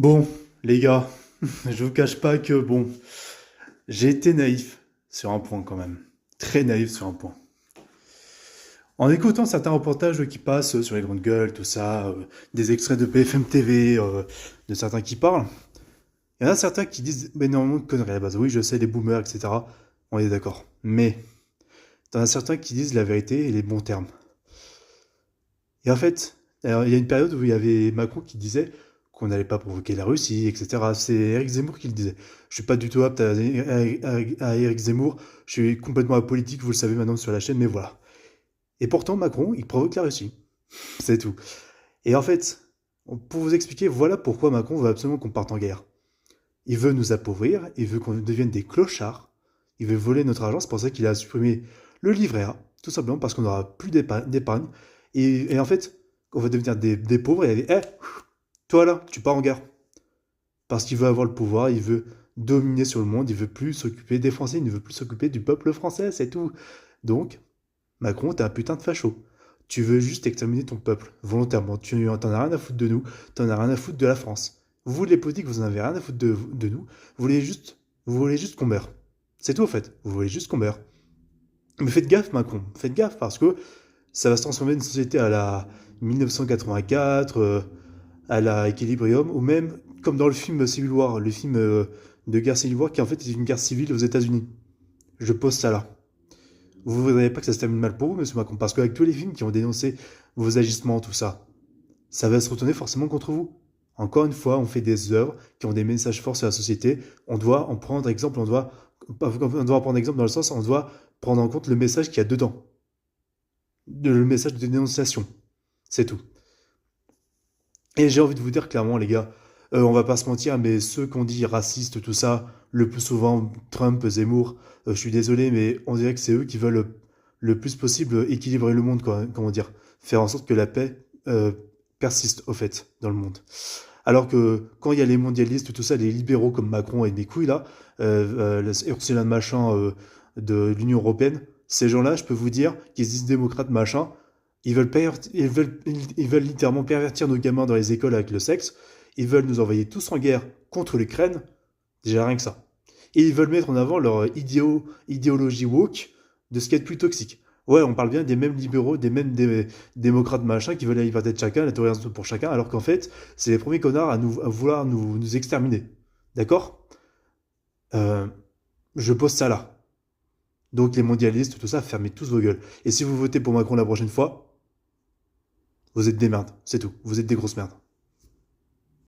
Bon, les gars, je vous cache pas que j'ai été naïf sur un point quand même. Très naïf sur un point. En écoutant certains reportages qui passent sur les grandes gueules, tout ça, des extraits de BFM TV, de certains qui parlent, il y en a certains qui disent énormément de conneries à la base. Oui, je sais, les boomers, etc. On est d'accord. Mais, t'en as certains qui disent la vérité et les bons termes. Et en fait, alors, il y a une période où il y avait Macron qui disait qu'on n'allait pas provoquer la Russie, etc. C'est Eric Zemmour qui le disait. Je suis pas du tout apte à Eric Zemmour. Je suis complètement apolitique, vous le savez maintenant sur la chaîne, mais voilà. Et pourtant, Macron, il provoque la Russie. C'est tout. Et en fait, pour vous expliquer, voilà pourquoi Macron veut absolument qu'on parte en guerre. Il veut nous appauvrir, il veut qu'on devienne des clochards, il veut voler notre argent, c'est pour ça qu'il a supprimé le livret A, tout simplement parce qu'on n'aura plus d'épargne. Et en fait, on va devenir des pauvres et il va dire, toi là, tu pars en guerre. Parce qu'il veut avoir le pouvoir, il veut dominer sur le monde, il veut plus s'occuper des Français, il ne veut plus s'occuper du peuple français, c'est tout. Donc, Macron, t'es un putain de facho. Tu veux juste exterminer ton peuple, volontairement. Tu t'en as rien à foutre de nous, t'en as rien à foutre de la France. Vous, les politiques, vous en avez rien à foutre de nous. Vous voulez juste qu'on meure. C'est tout, en fait. Vous voulez juste qu'on meure. Mais faites gaffe, Macron. Faites gaffe, parce que ça va se transformer une société à la 1984, à la Equilibrium, ou même comme dans le film Civil War, le film de guerre Civil War, qui en fait est une guerre civile aux États-Unis. Je pose ça là. Vous ne voudriez pas que ça se termine mal pour vous, monsieur Macron, parce qu'avec tous les films qui ont dénoncé vos agissements, tout ça, ça va se retourner forcément contre vous. Encore une fois, on fait des œuvres qui ont des messages forts sur la société. On doit en prendre exemple, on doit prendre exemple dans le sens, on doit prendre en compte le message qu'il y a dedans. Le message de dénonciation. C'est tout. Et j'ai envie de vous dire clairement, les gars, on va pas se mentir, mais ceux qu'on dit racistes, tout ça, le plus souvent, Trump, Zemmour, je suis désolé, mais on dirait que c'est eux qui veulent le plus possible équilibrer le monde, quoi, comment dire, faire en sorte que la paix persiste, au fait, dans le monde. Alors que quand il y a les mondialistes, tout ça, les libéraux comme Macron et mes couilles, là, Ursula de machin de l'Union Européenne, ces gens-là, je peux vous dire, qu'ils se disent démocrates, machin, ils veulent littéralement pervertir nos gamins dans les écoles avec le sexe. Ils veulent nous envoyer tous en guerre contre l'Ukraine. Déjà rien que ça. Et ils veulent mettre en avant leur idéologie woke de ce qui est plus toxique. Ouais, on parle bien des mêmes libéraux, des mêmes démocrates machin qui veulent la liberté de chacun, la tolérance pour chacun, alors qu'en fait, c'est les premiers connards à vouloir nous exterminer. D'accord. euh, Je pose ça là. Donc les mondialistes, tout ça, fermez tous vos gueules. Et si vous votez pour Macron la prochaine fois, vous êtes des merdes, c'est tout. Vous êtes des grosses merdes.